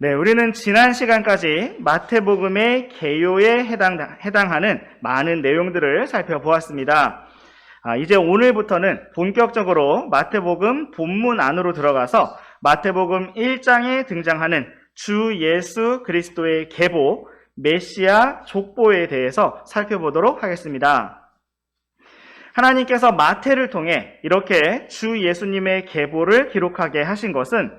네, 우리는 지난 시간까지 마태복음의 개요에 해당하는 많은 내용들을 살펴보았습니다. 이제 오늘부터는 본격적으로 마태복음 본문 안으로 들어가서 마태복음 1장에 등장하는 주 예수 그리스도의 계보, 메시아 족보에 대해서 살펴보도록 하겠습니다. 하나님께서 마태를 통해 이렇게 주 예수님의 계보를 기록하게 하신 것은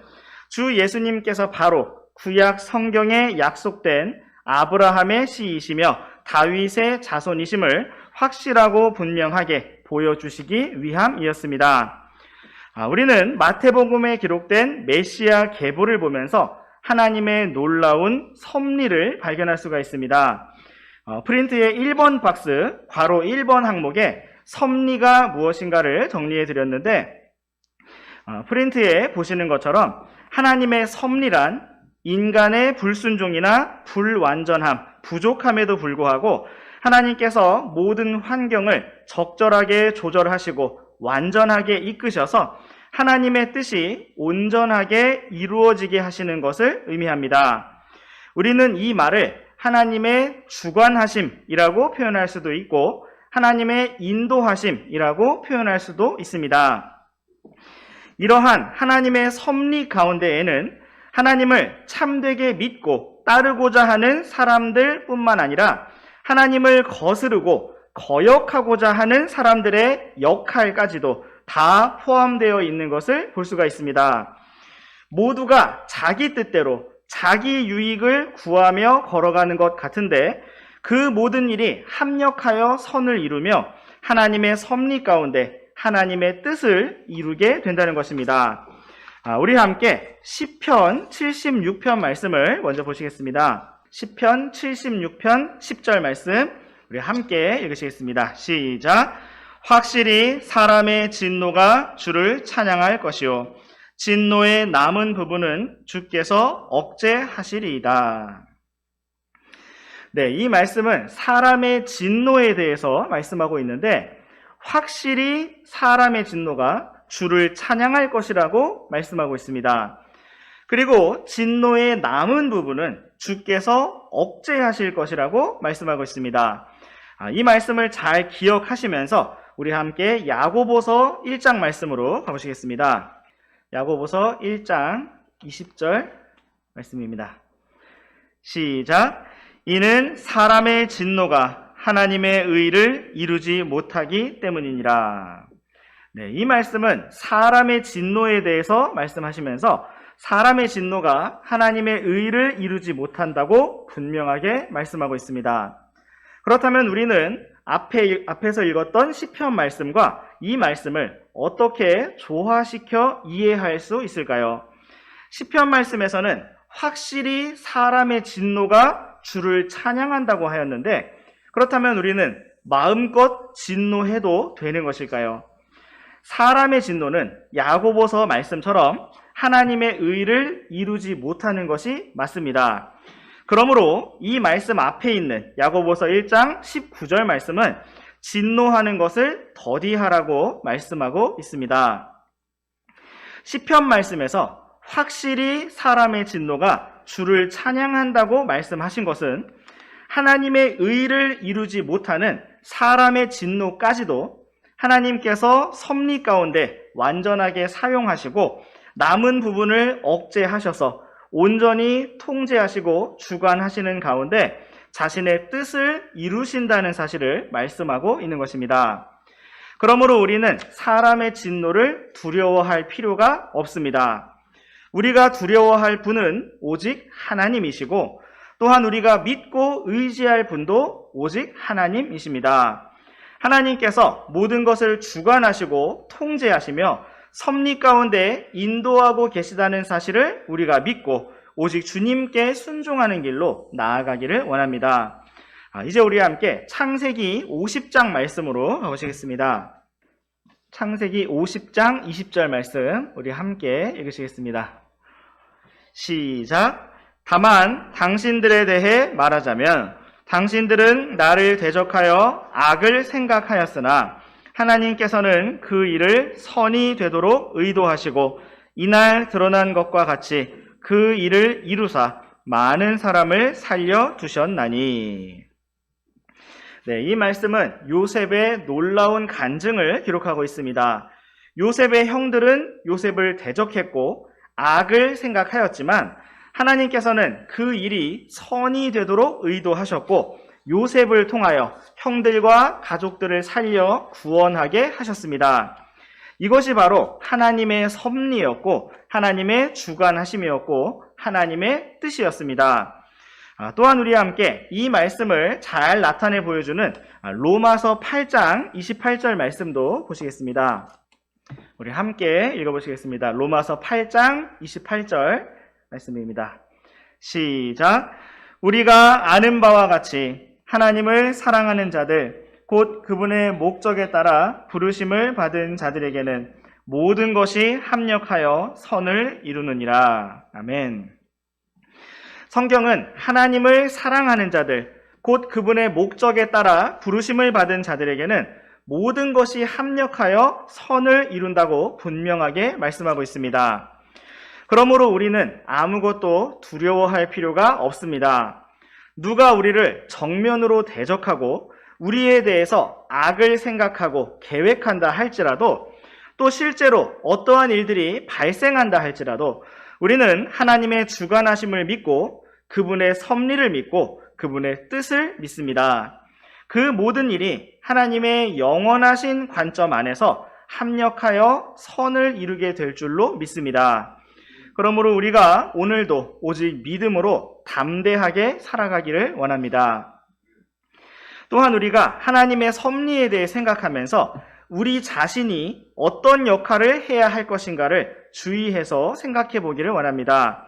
주 예수님께서 바로 구약 성경에 약속된 아브라함의 씨이시며 다윗의 자손이심을 확실하고 분명하게 보여주시기 위함이었습니다. 우리는 마태복음에 기록된 메시아 계보를 보면서 하나님의 놀라운 섭리를 발견할 수가 있습니다. 프린트의 1번 박스, 괄호 1번 항목에 섭리가 무엇인가를 정리해 드렸는데, 프린트에 보시는 것처럼 하나님의 섭리란 인간의 불순종이나 불완전함, 부족함에도 불구하고 하나님께서 모든 환경을 적절하게 조절하시고 완전하게 이끄셔서 하나님의 뜻이 온전하게 이루어지게 하시는 것을 의미합니다. 우리는 이 말을 하나님의 주관하심이라고 표현할 수도 있고 하나님의 인도하심이라고 표현할 수도 있습니다. 이러한 하나님의 섭리 가운데에는 하나님을 참되게 믿고 따르고자 하는 사람들뿐만 아니라 하나님을 거스르고 거역하고자 하는 사람들의 역할까지도 다 포함되어 있는 것을 볼 수가 있습니다. 모두가 자기 뜻대로 자기 유익을 구하며 걸어가는 것 같은데 그 모든 일이 합력하여 선을 이루며 하나님의 섭리 가운데 하나님의 뜻을 이루게 된다는 것입니다. 우리 함께 시편 76편 말씀을 먼저 보시겠습니다. 시편 76편 10절 말씀 우리 함께 읽으시겠습니다. 시작. 확실히 사람의 진노가 주를 찬양할 것이요 진노의 남은 부분은 주께서 억제하시리이다. 네, 이 말씀은 사람의 진노에 대해서 말씀하고 있는데 확실히 사람의 진노가 주를 찬양할 것이라고 말씀하고 있습니다. 그리고 진노의 남은 부분은 주께서 억제하실 것이라고 말씀하고 있습니다. 이 말씀을 잘 기억하시면서 우리 함께 야고보서 1장 말씀으로 가보시겠습니다. 야고보서 1장 20절 말씀입니다. 시작. 이는 사람의 진노가 하나님의 의를 이루지 못하기 때문이니라. 네, 이 말씀은 사람의 진노에 대해서 말씀하시면서 사람의 진노가 하나님의 의를 이루지 못한다고 분명하게 말씀하고 있습니다. 그렇다면 우리는 앞에서 읽었던 시편 말씀과 이 말씀을 어떻게 조화시켜 이해할 수 있을까요? 시편 말씀에서는 확실히 사람의 진노가 주를 찬양한다고 하였는데 그렇다면 우리는 마음껏 진노해도 되는 것일까요? 사람의 진노는 야고보서 말씀처럼 하나님의 의를 이루지 못하는 것이 맞습니다. 그러므로 이 말씀 앞에 있는 야고보서 1장 19절 말씀은 진노하는 것을 더디하라고 말씀하고 있습니다. 시편 말씀에서 확실히 사람의 진노가 주를 찬양한다고 말씀하신 것은 하나님의 의를 이루지 못하는 사람의 진노까지도 하나님께서 섭리 가운데 완전하게 사용하시고 남은 부분을 억제하셔서 온전히 통제하시고 주관하시는 가운데 자신의 뜻을 이루신다는 사실을 말씀하고 있는 것입니다. 그러므로 우리는 사람의 진노를 두려워할 필요가 없습니다. 우리가 두려워할 분은 오직 하나님이시고 또한 우리가 믿고 의지할 분도 오직 하나님이십니다. 하나님께서 모든 것을 주관하시고 통제하시며 섭리 가운데 인도하고 계시다는 사실을 우리가 믿고 오직 주님께 순종하는 길로 나아가기를 원합니다. 이제 우리 함께 창세기 50장 말씀으로 가보시겠습니다. 창세기 50장 20절 말씀 우리 함께 읽으시겠습니다. 시작. 다만 당신들에 대해 말하자면 당신들은 나를 대적하여 악을 생각하였으나 하나님께서는 그 일을 선이 되도록 의도하시고 이날 드러난 것과 같이 그 일을 이루사 많은 사람을 살려두셨나니. 네, 이 말씀은 요셉의 놀라운 간증을 기록하고 있습니다. 요셉의 형들은 요셉을 대적했고 악을 생각하였지만 하나님께서는 그 일이 선이 되도록 의도하셨고 요셉을 통하여 형들과 가족들을 살려 구원하게 하셨습니다. 이것이 바로 하나님의 섭리였고 하나님의 주관하심이었고 하나님의 뜻이었습니다. 또한 우리와 함께 이 말씀을 잘 나타내 보여주는 로마서 8장 28절 말씀도 보시겠습니다. 우리 함께 읽어보시겠습니다. 로마서 8장 28절 말씀입니다. 시작. 우리가 아는 바와 같이 하나님을 사랑하는 자들 곧 그분의 목적에 따라 부르심을 받은 자들에게는 모든 것이 합력하여 선을 이루느니라. 아멘. 성경은 하나님을 사랑하는 자들 곧 그분의 목적에 따라 부르심을 받은 자들에게는 모든 것이 합력하여 선을 이룬다고 분명하게 말씀하고 있습니다. 그러므로 우리는 아무것도 두려워할 필요가 없습니다. 누가 우리를 정면으로 대적하고 우리에 대해서 악을 생각하고 계획한다 할지라도 또 실제로 어떠한 일들이 발생한다 할지라도 우리는 하나님의 주관하심을 믿고 그분의 섭리를 믿고 그분의 뜻을 믿습니다. 그 모든 일이 하나님의 영원하신 관점 안에서 합력하여 선을 이루게 될 줄로 믿습니다. 그러므로 우리가 오늘도 오직 믿음으로 담대하게 살아가기를 원합니다. 또한 우리가 하나님의 섭리에 대해 생각하면서 우리 자신이 어떤 역할을 해야 할 것인가를 주의해서 생각해 보기를 원합니다.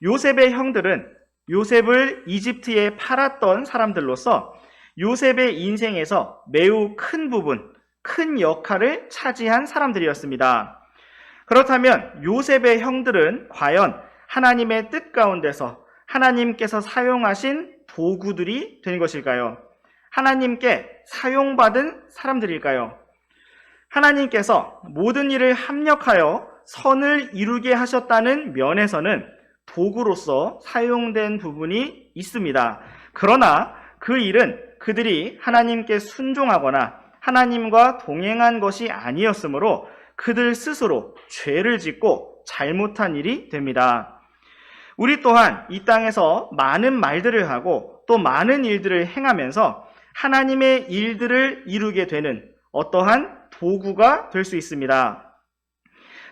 요셉의 형들은 요셉을 이집트에 팔았던 사람들로서 요셉의 인생에서 매우 큰 부분, 큰 역할을 차지한 사람들이었습니다. 그렇다면 요셉의 형들은 과연 하나님의 뜻 가운데서 하나님께서 사용하신 도구들이 된 것일까요? 하나님께 사용받은 사람들일까요? 하나님께서 모든 일을 합력하여 선을 이루게 하셨다는 면에서는 도구로서 사용된 부분이 있습니다. 그러나 그 일은 그들이 하나님께 순종하거나 하나님과 동행한 것이 아니었으므로 그들 스스로 죄를 짓고 잘못한 일이 됩니다. 우리 또한 이 땅에서 많은 말들을 하고 또 많은 일들을 행하면서 하나님의 일들을 이루게 되는 어떠한 도구가 될 수 있습니다.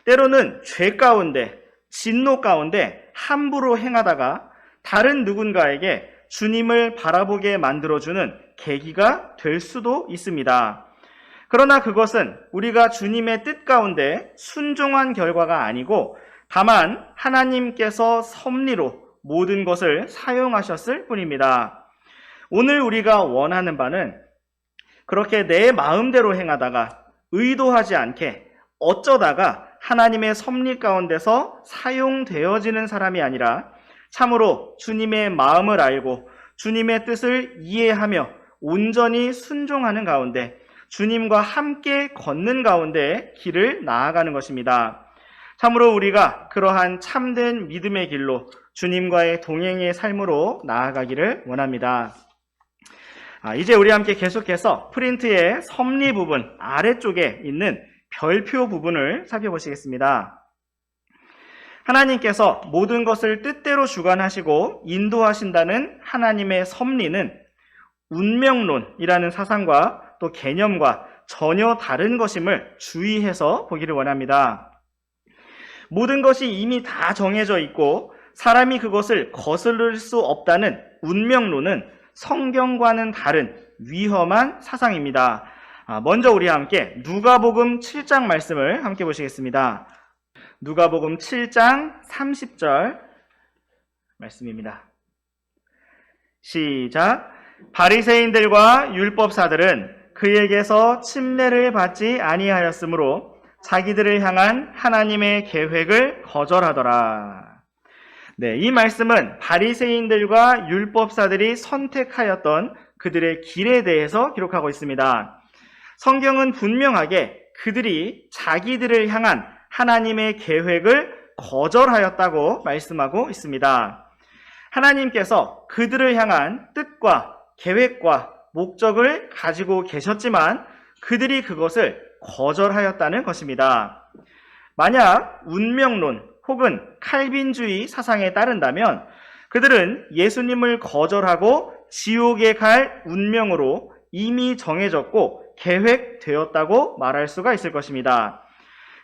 때로는 죄 가운데, 진노 가운데 함부로 행하다가 다른 누군가에게 주님을 바라보게 만들어주는 계기가 될 수도 있습니다. 그러나 그것은 우리가 주님의 뜻 가운데 순종한 결과가 아니고 다만 하나님께서 섭리로 모든 것을 사용하셨을 뿐입니다. 오늘 우리가 원하는 바는 그렇게 내 마음대로 행하다가 의도하지 않게 어쩌다가 하나님의 섭리 가운데서 사용되어지는 사람이 아니라 참으로 주님의 마음을 알고 주님의 뜻을 이해하며 온전히 순종하는 가운데 주님과 함께 걷는 가운데 길을 나아가는 것입니다. 참으로 우리가 그러한 참된 믿음의 길로 주님과의 동행의 삶으로 나아가기를 원합니다. 이제 우리 함께 계속해서 프린트의 섭리 부분 아래쪽에 있는 별표 부분을 살펴보시겠습니다. 하나님께서 모든 것을 뜻대로 주관하시고 인도하신다는 하나님의 섭리는 운명론이라는 사상과 또 개념과 전혀 다른 것임을 주의해서 보기를 원합니다. 모든 것이 이미 다 정해져 있고 사람이 그것을 거스를 수 없다는 운명론은 성경과는 다른 위험한 사상입니다. 먼저 우리 함께 누가복음 7장 말씀을 함께 보시겠습니다. 누가복음 7장 30절 말씀입니다. 시작. 바리새인들과 율법사들은 그에게서 침례를 받지 아니하였으므로 자기들을 향한 하나님의 계획을 거절하더라. 네, 이 말씀은 바리새인들과 율법사들이 선택하였던 그들의 길에 대해서 기록하고 있습니다. 성경은 분명하게 그들이 자기들을 향한 하나님의 계획을 거절하였다고 말씀하고 있습니다. 하나님께서 그들을 향한 뜻과 계획과 목적을 가지고 계셨지만 그들이 그것을 거절하였다는 것입니다. 만약 운명론 혹은 칼빈주의 사상에 따른다면 그들은 예수님을 거절하고 지옥에 갈 운명으로 이미 정해졌고 계획되었다고 말할 수가 있을 것입니다.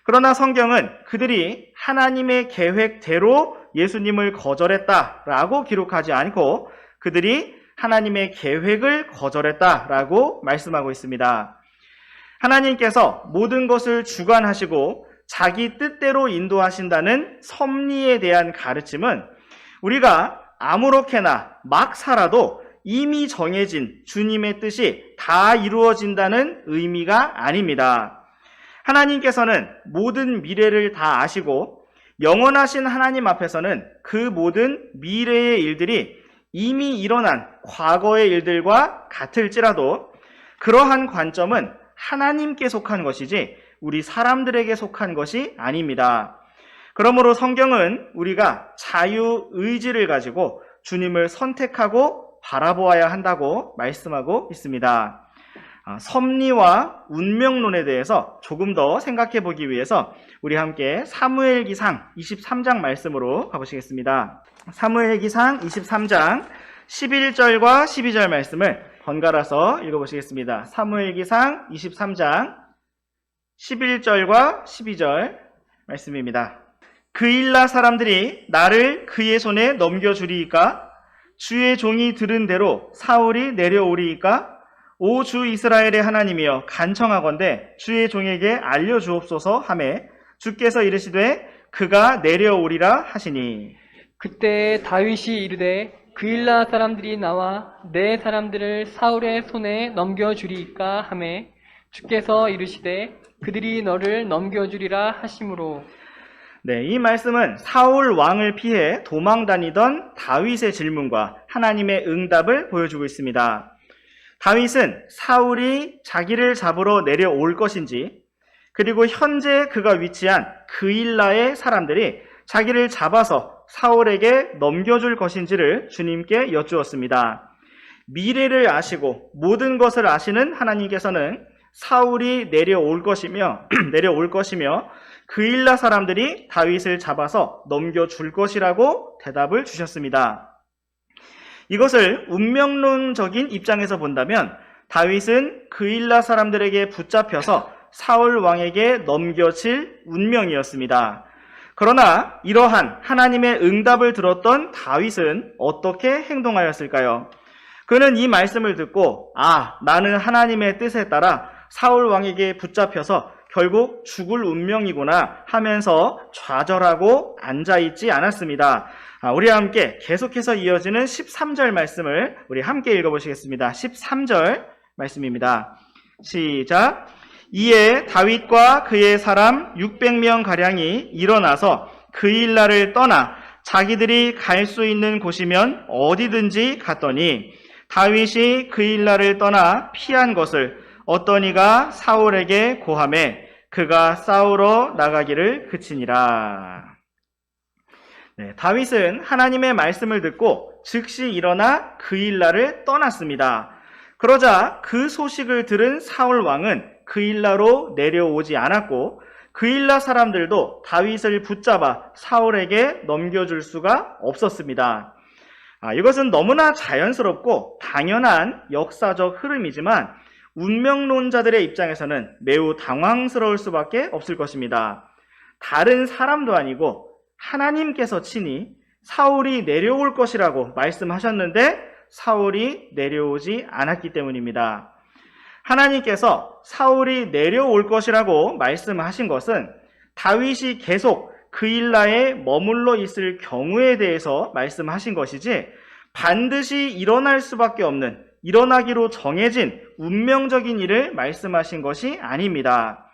그러나 성경은 그들이 하나님의 계획대로 예수님을 거절했다라고 기록하지 않고 그들이 하나님의 계획을 거절했다라고 말씀하고 있습니다. 하나님께서 모든 것을 주관하시고 자기 뜻대로 인도하신다는 섭리에 대한 가르침은 우리가 아무렇게나 막 살아도 이미 정해진 주님의 뜻이 다 이루어진다는 의미가 아닙니다. 하나님께서는 모든 미래를 다 아시고 영원하신 하나님 앞에서는 그 모든 미래의 일들이 이미 일어난 과거의 일들과 같을지라도 그러한 관점은 하나님께 속한 것이지 우리 사람들에게 속한 것이 아닙니다. 그러므로 성경은 우리가 자유의지를 가지고 주님을 선택하고 바라보아야 한다고 말씀하고 있습니다. 섭리와 운명론에 대해서 조금 더 생각해 보기 위해서 우리 함께 사무엘기상 23장 말씀으로 가보시겠습니다. 사무엘기상 23장 11절과 12절 말씀을 번갈아서 읽어보시겠습니다. 사무엘기상 23장 11절과 12절 말씀입니다. 그일라 사람들이 나를 그의 손에 넘겨주리이까? 주의 종이 들은 대로 사울이 내려오리이까? 오 주 이스라엘의 하나님이여 간청하건대 주의 종에게 알려주옵소서 하매 주께서 이르시되 그가 내려오리라 하시니. 그때 다윗이 이르되 그일라 사람들이 나와 내 사람들을 사울의 손에 넘겨주리이까 하매 주께서 이르시되 그들이 너를 넘겨주리라 하시므로. 네, 이 말씀은 사울 왕을 피해 도망 다니던 다윗의 질문과 하나님의 응답을 보여주고 있습니다. 다윗은 사울이 자기를 잡으러 내려올 것인지 그리고 현재 그가 위치한 그일라의 사람들이 자기를 잡아서 사울에게 넘겨줄 것인지를 주님께 여쭈었습니다. 미래를 아시고 모든 것을 아시는 하나님께서는 사울이 내려올 것이며 그일라 사람들이 다윗을 잡아서 넘겨줄 것이라고 대답을 주셨습니다. 이것을 운명론적인 입장에서 본다면 다윗은 그일라 사람들에게 붙잡혀서 사울 왕에게 넘겨질 운명이었습니다. 그러나 이러한 하나님의 응답을 들었던 다윗은 어떻게 행동하였을까요? 그는 이 말씀을 듣고 나는 하나님의 뜻에 따라 사울 왕에게 붙잡혀서 결국 죽을 운명이구나 하면서 좌절하고 앉아있지 않았습니다. 우리 함께 계속해서 이어지는 13절 말씀을 우리 함께 읽어보시겠습니다. 13절 말씀입니다. 시작. 이에 다윗과 그의 사람 600명가량이 일어나서 그일라를 떠나 자기들이 갈 수 있는 곳이면 어디든지 갔더니 다윗이 그일라를 떠나 피한 것을 어떤 이가 사울에게 고하매 그가 싸우러 나가기를 그치니라. 네, 다윗은 하나님의 말씀을 듣고 즉시 일어나 그일라를 떠났습니다. 그러자 그 소식을 들은 사울 왕은 그일라로 내려오지 않았고 그일라 사람들도 다윗을 붙잡아 사울에게 넘겨줄 수가 없었습니다. 이것은 너무나 자연스럽고 당연한 역사적 흐름이지만 운명론자들의 입장에서는 매우 당황스러울 수밖에 없을 것입니다. 다른 사람도 아니고 하나님께서 친히 사울이 내려올 것이라고 말씀하셨는데 사울이 내려오지 않았기 때문입니다. 하나님께서 사울이 내려올 것이라고 말씀하신 것은 다윗이 계속 그일라에 머물러 있을 경우에 대해서 말씀하신 것이지 반드시 일어날 수밖에 없는 일어나기로 정해진 운명적인 일을 말씀하신 것이 아닙니다.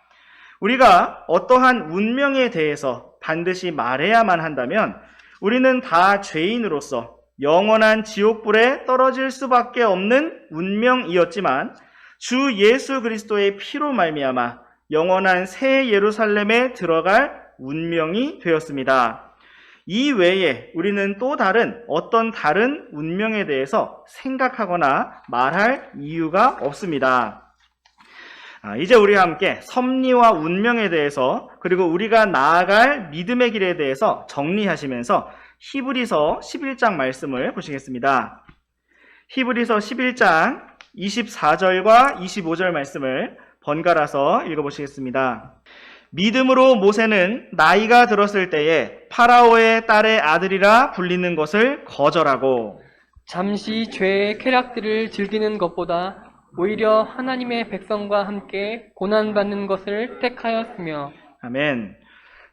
우리가 어떠한 운명에 대해서 반드시 말해야만 한다면 우리는 다 죄인으로서 영원한 지옥불에 떨어질 수밖에 없는 운명이었지만 주 예수 그리스도의 피로 말미암아 영원한 새 예루살렘에 들어갈 운명이 되었습니다. 이 외에 우리는 또 다른 어떤 다른 운명에 대해서 생각하거나 말할 이유가 없습니다. 이제 우리와 함께 섭리와 운명에 대해서 그리고 우리가 나아갈 믿음의 길에 대해서 정리하시면서 히브리서 11장 말씀을 보시겠습니다. 히브리서 11장 24절과 25절 말씀을 번갈아서 읽어보시겠습니다. 믿음으로 모세는 나이가 들었을 때에 파라오의 딸의 아들이라 불리는 것을 거절하고 잠시 죄의 쾌락들을 즐기는 것보다 오히려 하나님의 백성과 함께 고난받는 것을 택하였으며. 아멘.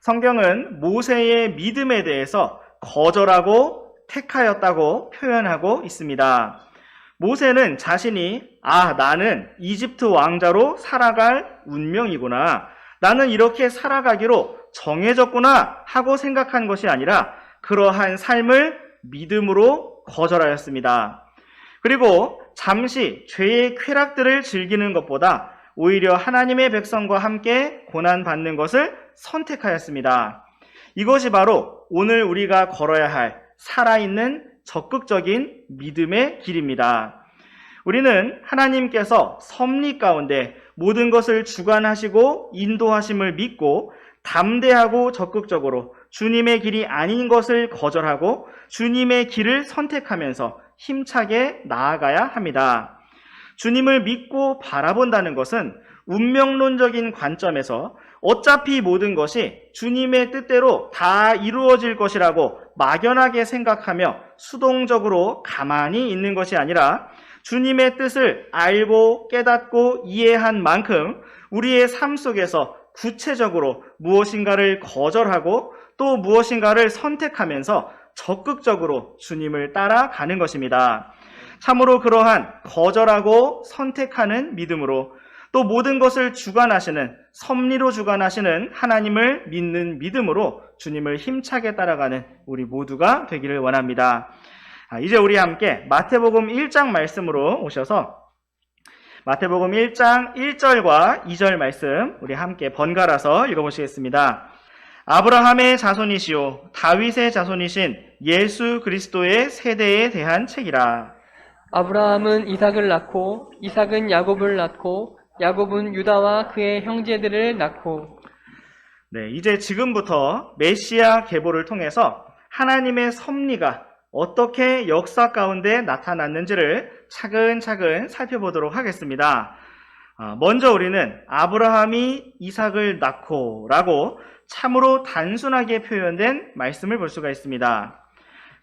성경은 모세의 믿음에 대해서 거절하고 택하였다고 표현하고 있습니다. 모세는 자신이 나는 이집트 왕자로 살아갈 운명이구나, 나는 이렇게 살아가기로 정해졌구나 하고 생각한 것이 아니라 그러한 삶을 믿음으로 거절하였습니다. 그리고 잠시 죄의 쾌락들을 즐기는 것보다 오히려 하나님의 백성과 함께 고난받는 것을 선택하였습니다. 이것이 바로 오늘 우리가 걸어야 할 살아있는 적극적인 믿음의 길입니다. 우리는 하나님께서 섭리 가운데 모든 것을 주관하시고 인도하심을 믿고 담대하고 적극적으로 주님의 길이 아닌 것을 거절하고 주님의 길을 선택하면서 힘차게 나아가야 합니다. 주님을 믿고 바라본다는 것은 운명론적인 관점에서 어차피 모든 것이 주님의 뜻대로 다 이루어질 것이라고 막연하게 생각하며 수동적으로 가만히 있는 것이 아니라 주님의 뜻을 알고 깨닫고 이해한 만큼 우리의 삶 속에서 구체적으로 무엇인가를 거절하고 또 무엇인가를 선택하면서 적극적으로 주님을 따라가는 것입니다. 참으로 그러한 거절하고 선택하는 믿음으로 또 모든 것을 주관하시는, 섭리로 주관하시는 하나님을 믿는 믿음으로 주님을 힘차게 따라가는 우리 모두가 되기를 원합니다. 이제 우리 함께 마태복음 1장 말씀으로 오셔서 마태복음 1장 1절과 2절 말씀 우리 함께 번갈아서 읽어보시겠습니다. 아브라함의 자손이시오 다윗의 자손이신 예수 그리스도의 세대에 대한 책이라. 아브라함은 이삭을 낳고 이삭은 야곱을 낳고 야곱은 유다와 그의 형제들을 낳고. 네, 이제 지금부터 메시아 계보를 통해서 하나님의 섭리가 어떻게 역사 가운데 나타났는지를 차근차근 살펴보도록 하겠습니다. 먼저 우리는 아브라함이 이삭을 낳고 라고 참으로 단순하게 표현된 말씀을 볼 수가 있습니다.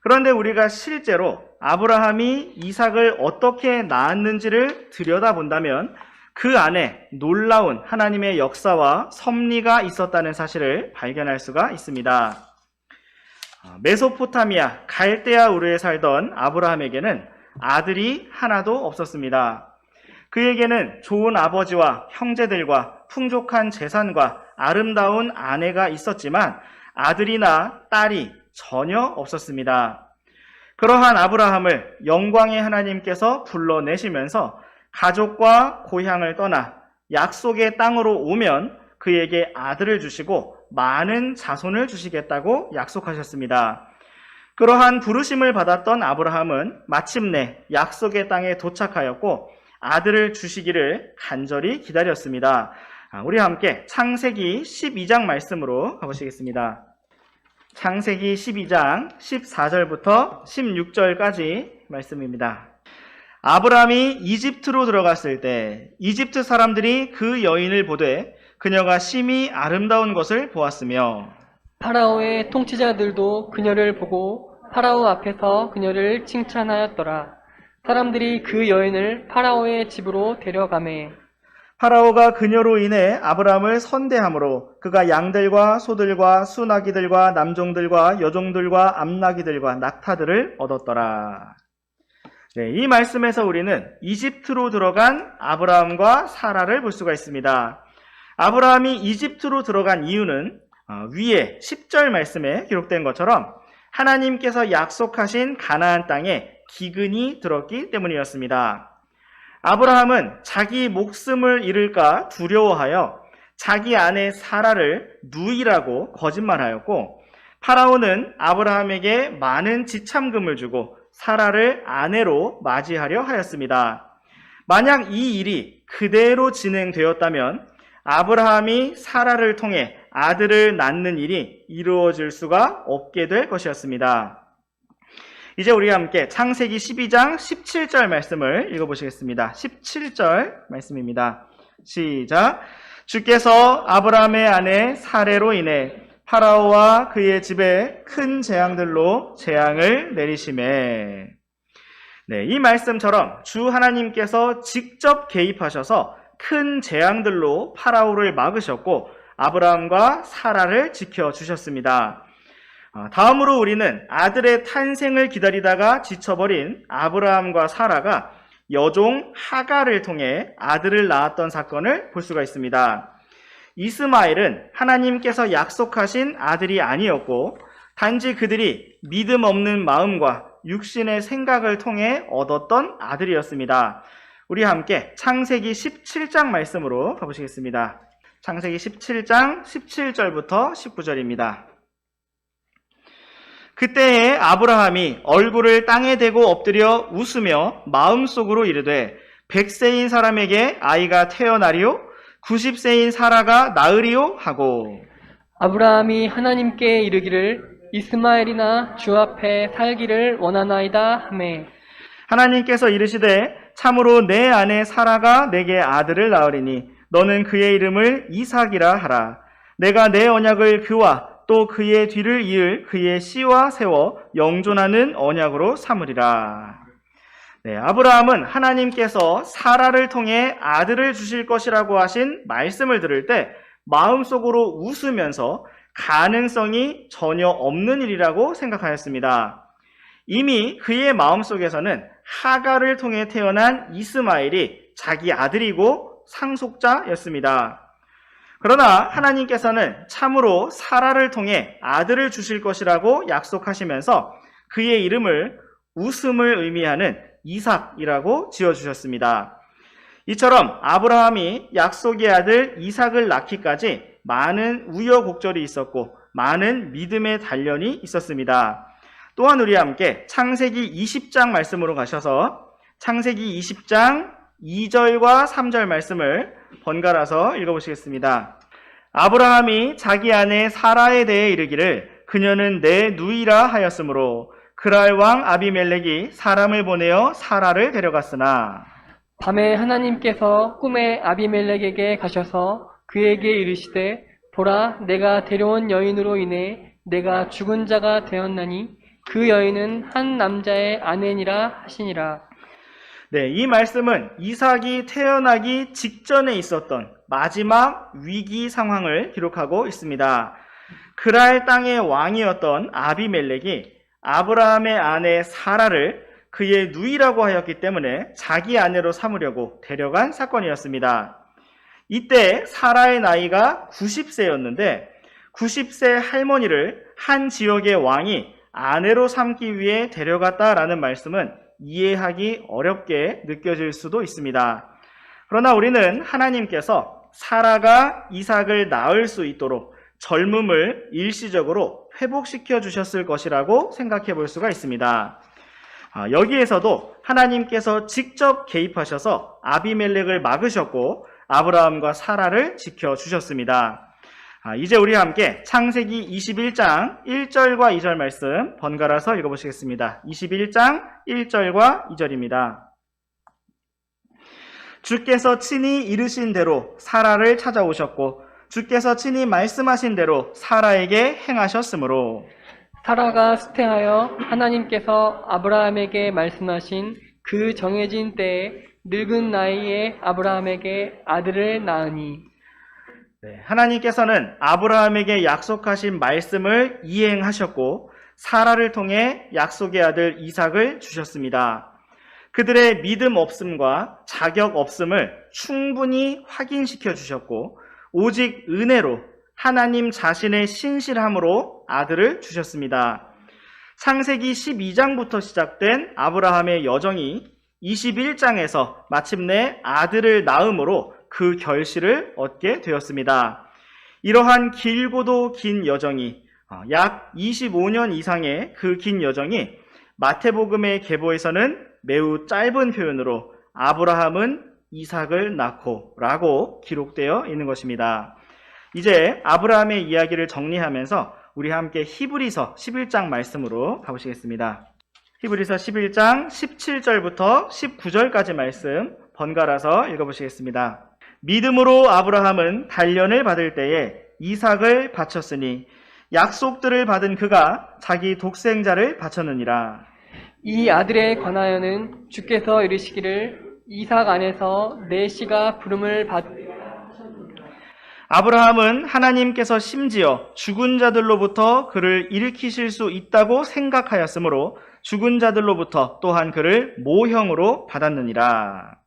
그런데 우리가 실제로 아브라함이 이삭을 어떻게 낳았는지를 들여다본다면 그 안에 놀라운 하나님의 역사와 섭리가 있었다는 사실을 발견할 수가 있습니다. 메소포타미아 갈대아 우르에 살던 아브라함에게는 아들이 하나도 없었습니다. 그에게는 좋은 아버지와 형제들과 풍족한 재산과 아름다운 아내가 있었지만 아들이나 딸이 전혀 없었습니다. 그러한 아브라함을 영광의 하나님께서 불러내시면서 가족과 고향을 떠나 약속의 땅으로 오면 그에게 아들을 주시고 많은 자손을 주시겠다고 약속하셨습니다. 그러한 부르심을 받았던 아브라함은 마침내 약속의 땅에 도착하였고 아들을 주시기를 간절히 기다렸습니다. 우리 함께 창세기 12장 말씀으로 가보시겠습니다. 창세기 12장 14절부터 16절까지 말씀입니다. 아브라함이 이집트로 들어갔을 때 이집트 사람들이 그 여인을 보되 그녀가 심히 아름다운 것을 보았으며 파라오의 통치자들도 그녀를 보고 파라오 앞에서 그녀를 칭찬하였더라. 사람들이 그 여인을 파라오의 집으로 데려가매 파라오가 그녀로 인해 아브라함을 선대함으로 그가 양들과 소들과 수나기들과 남종들과 여종들과 암나기들과 낙타들을 얻었더라. 네, 이 말씀에서 우리는 이집트로 들어간 아브라함과 사라를 볼 수가 있습니다. 아브라함이 이집트로 들어간 이유는 위에 10절 말씀에 기록된 것처럼 하나님께서 약속하신 가나안 땅에 기근이 들었기 때문이었습니다. 아브라함은 자기 목숨을 잃을까 두려워하여 자기 아내 사라를 누이라고 거짓말하였고, 파라오는 아브라함에게 많은 지참금을 주고 사라를 아내로 맞이하려 하였습니다. 만약 이 일이 그대로 진행되었다면 아브라함이 사라를 통해 아들을 낳는 일이 이루어질 수가 없게 될 것이었습니다. 이제 우리가 함께 창세기 12장 17절 말씀을 읽어보시겠습니다. 17절 말씀입니다. 시작. 주께서 아브라함의 아내 사레로 인해 파라오와 그의 집에 큰 재앙들로 재앙을 내리시매. 네, 이 말씀처럼 주 하나님께서 직접 개입하셔서 큰 재앙들로 파라오를 막으셨고 아브라함과 사라를 지켜주셨습니다. 다음으로 우리는 아들의 탄생을 기다리다가 지쳐버린 아브라함과 사라가 여종 하갈을 통해 아들을 낳았던 사건을 볼 수가 있습니다. 이스마엘은 하나님께서 약속하신 아들이 아니었고 단지 그들이 믿음 없는 마음과 육신의 생각을 통해 얻었던 아들이었습니다. 우리 함께 창세기 17장 말씀으로 가보시겠습니다. 창세기 17장 17절부터 19절입니다. 그때에 아브라함이 얼굴을 땅에 대고 엎드려 웃으며 마음속으로 이르되 100세인 사람에게 아이가 태어나리요 90세인 사라가 낳으리요 하고, 아브라함이 하나님께 이르기를 이스마엘이나 주 앞에 살기를 원하나이다 하매, 하나님께서 이르시되 참으로 내 아내 사라가 내게 아들을 낳으리니 너는 그의 이름을 이삭이라 하라. 내가 내 언약을 그와 또 그의 뒤를 이을 그의 씨와 세워 영존하는 언약으로 삼으리라. 네, 아브라함은 하나님께서 사라를 통해 아들을 주실 것이라고 하신 말씀을 들을 때 마음속으로 웃으면서 가능성이 전혀 없는 일이라고 생각하였습니다. 이미 그의 마음속에서는 하갈을 통해 태어난 이스마엘이 자기 아들이고 상속자였습니다. 그러나 하나님께서는 참으로 사라를 통해 아들을 주실 것이라고 약속하시면서 그의 이름을 웃음을 의미하는 이삭이라고 지어주셨습니다. 이처럼 아브라함이 약속의 아들 이삭을 낳기까지 많은 우여곡절이 있었고 많은 믿음의 단련이 있었습니다. 또한 우리 함께 창세기 20장 말씀으로 가셔서 창세기 20장 2절과 3절 말씀을 번갈아서 읽어보시겠습니다. 아브라함이 자기 아내 사라에 대해 이르기를 그녀는 내 누이라 하였으므로 그랄 왕 아비멜렉이 사람을 보내어 사라를 데려갔으나, 밤에 하나님께서 꿈에 아비멜렉에게 가셔서 그에게 이르시되 보라 내가 데려온 여인으로 인해 내가 죽은 자가 되었나니 그 여인은 한 남자의 아내니라 하시니라. 네, 이 말씀은 이삭이 태어나기 직전에 있었던 마지막 위기 상황을 기록하고 있습니다. 그랄 땅의 왕이었던 아비멜렉이 아브라함의 아내 사라를 그의 누이라고 하였기 때문에 자기 아내로 삼으려고 데려간 사건이었습니다. 이때 사라의 나이가 90세였는데 90세 할머니를 한 지역의 왕이 아내로 삼기 위해 데려갔다라는 말씀은 이해하기 어렵게 느껴질 수도 있습니다. 그러나 우리는 하나님께서 사라가 이삭을 낳을 수 있도록 젊음을 일시적으로 회복시켜 주셨을 것이라고 생각해 볼 수가 있습니다. 여기에서도 하나님께서 직접 개입하셔서 아비멜렉을 막으셨고 아브라함과 사라를 지켜주셨습니다. 이제 우리 함께 창세기 21장 1절과 2절 말씀 번갈아서 읽어보시겠습니다. 21장 1절과 2절입니다. 주께서 친히 이르신 대로 사라를 찾아오셨고 주께서 친히 말씀하신 대로 사라에게 행하셨으므로 사라가 수태하여 하나님께서 아브라함에게 말씀하신 그 정해진 때에 늙은 나이에 아브라함에게 아들을 낳으니. 네, 하나님께서는 아브라함에게 약속하신 말씀을 이행하셨고 사라를 통해 약속의 아들 이삭을 주셨습니다. 그들의 믿음 없음과 자격 없음을 충분히 확인시켜 주셨고 오직 은혜로 하나님 자신의 신실함으로 아들을 주셨습니다. 창세기 12장부터 시작된 아브라함의 여정이 21장에서 마침내 아들을 낳음으로 그 결실을 얻게 되었습니다. 이러한 길고도 긴 여정이 약 25년 이상의 그 긴 여정이 마태복음의 계보에서는 매우 짧은 표현으로 아브라함은 이삭을 낳고 라고 기록되어 있는 것입니다. 이제 아브라함의 이야기를 정리하면서 우리 함께 히브리서 11장 말씀으로 가보시겠습니다. 히브리서 11장 17절부터 19절까지 말씀 번갈아서 읽어보시겠습니다. 믿음으로 아브라함은 단련을 받을 때에 이삭을 바쳤으니 약속들을 받은 그가 자기 독생자를 바쳤느니라. 이 아들에 관하여는 주께서 이르시기를 이삭 안에서 내 씨가 부름을 받 아브라함은 하나님께서 심지어 죽은 자들로부터 그를 일으키실 수 있다고 생각하였으므로 죽은 자들로부터 또한 그를 모형으로 받았느니라.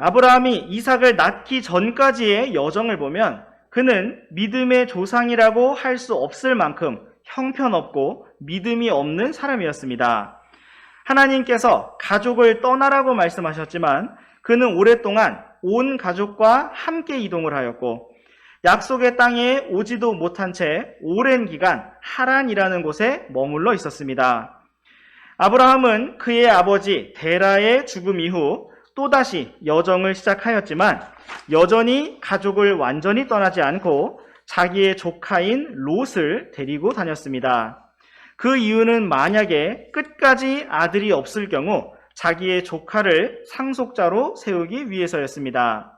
아브라함이 이삭을 낳기 전까지의 여정을 보면 그는 믿음의 조상이라고 할 수 없을 만큼 형편없고 믿음이 없는 사람이었습니다. 하나님께서 가족을 떠나라고 말씀하셨지만 그는 오랫동안 온 가족과 함께 이동을 하였고 약속의 땅에 오지도 못한 채 오랜 기간 하란이라는 곳에 머물러 있었습니다. 아브라함은 그의 아버지 데라의 죽음 이후 또다시 여정을 시작하였지만 여전히 가족을 완전히 떠나지 않고 자기의 조카인 롯을 데리고 다녔습니다. 그 이유는 만약에 끝까지 아들이 없을 경우 자기의 조카를 상속자로 세우기 위해서였습니다.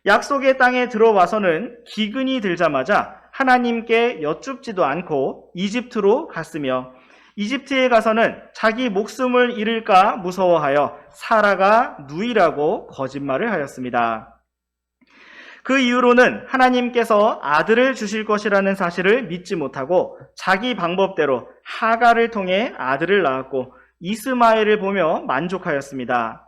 약속의 땅에 들어와서는 기근이 들자마자 하나님께 여쭙지도 않고 이집트로 갔으며 이집트에 가서는 자기 목숨을 잃을까 무서워하여 사라가 누이라고 거짓말을 하였습니다. 그 이후로는 하나님께서 아들을 주실 것이라는 사실을 믿지 못하고 자기 방법대로 하갈을 통해 아들을 낳았고 이스마엘을 보며 만족하였습니다.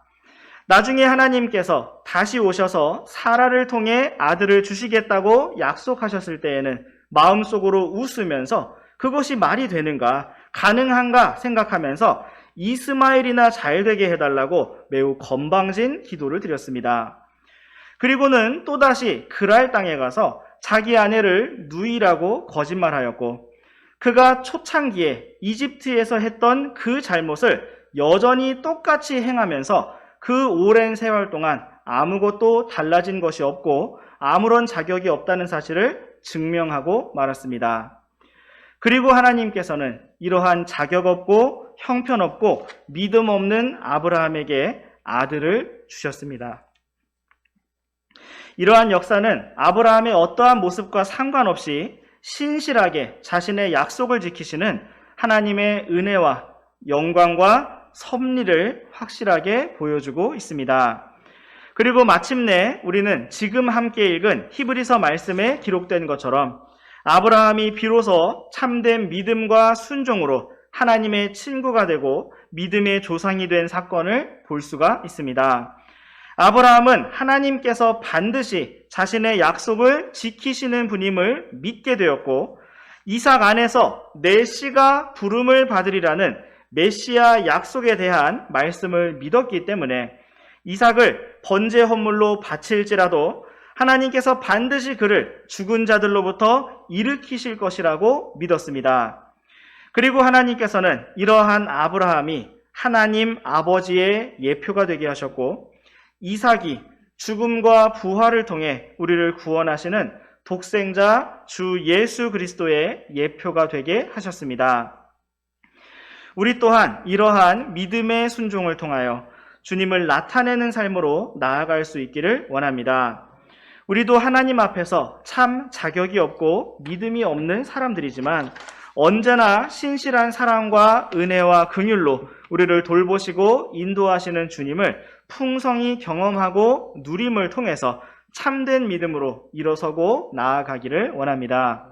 나중에 하나님께서 다시 오셔서 사라를 통해 아들을 주시겠다고 약속하셨을 때에는 마음속으로 웃으면서 그것이 말이 되는가, 가능한가 생각하면서 이스마엘이나 잘 되게 해달라고 매우 건방진 기도를 드렸습니다. 그리고는 또다시 그랄 땅에 가서 자기 아내를 누이라고 거짓말하였고 그가 초창기에 이집트에서 했던 그 잘못을 여전히 똑같이 행하면서 그 오랜 세월 동안 아무것도 달라진 것이 없고 아무런 자격이 없다는 사실을 증명하고 말았습니다. 그리고 하나님께서는 이러한 자격 없고 형편없고 믿음 없는 아브라함에게 아들을 주셨습니다. 이러한 역사는 아브라함의 어떠한 모습과 상관없이 신실하게 자신의 약속을 지키시는 하나님의 은혜와 영광과 섭리를 확실하게 보여주고 있습니다. 그리고 마침내 우리는 지금 함께 읽은 히브리서 말씀에 기록된 것처럼 아브라함이 비로소 참된 믿음과 순종으로 하나님의 친구가 되고 믿음의 조상이 된 사건을 볼 수가 있습니다. 아브라함은 하나님께서 반드시 자신의 약속을 지키시는 분임을 믿게 되었고 이삭 안에서 내 씨가 부름을 받으리라는 메시아 약속에 대한 말씀을 믿었기 때문에 이삭을 번제 헌물로 바칠지라도 하나님께서 반드시 그를 죽은 자들로부터 일으키실 것이라고 믿었습니다. 그리고 하나님께서는 이러한 아브라함이 하나님 아버지의 예표가 되게 하셨고 이삭이 죽음과 부활을 통해 우리를 구원하시는 독생자 주 예수 그리스도의 예표가 되게 하셨습니다. 우리 또한 이러한 믿음의 순종을 통하여 주님을 나타내는 삶으로 나아갈 수 있기를 원합니다. 우리도 하나님 앞에서 참 자격이 없고 믿음이 없는 사람들이지만 언제나 신실한 사랑과 은혜와 긍휼로 우리를 돌보시고 인도하시는 주님을 풍성히 경험하고 누림을 통해서 참된 믿음으로 일어서고 나아가기를 원합니다.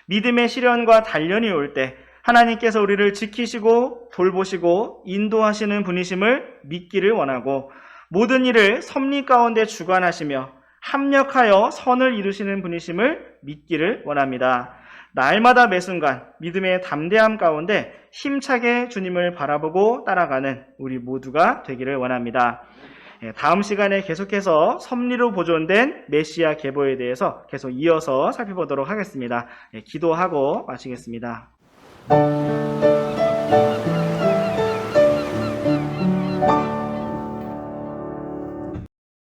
믿음의 시련과 단련이 올 때 하나님께서 우리를 지키시고 돌보시고 인도하시는 분이심을 믿기를 원하고 모든 일을 섭리 가운데 주관하시며 합력하여 선을 이루시는 분이심을 믿기를 원합니다. 날마다 매순간 믿음의 담대함 가운데 힘차게 주님을 바라보고 따라가는 우리 모두가 되기를 원합니다. 다음 시간에 계속해서 섭리로 보존된 메시아 계보에 대해서 계속 이어서 살펴보도록 하겠습니다. 기도하고 마치겠습니다.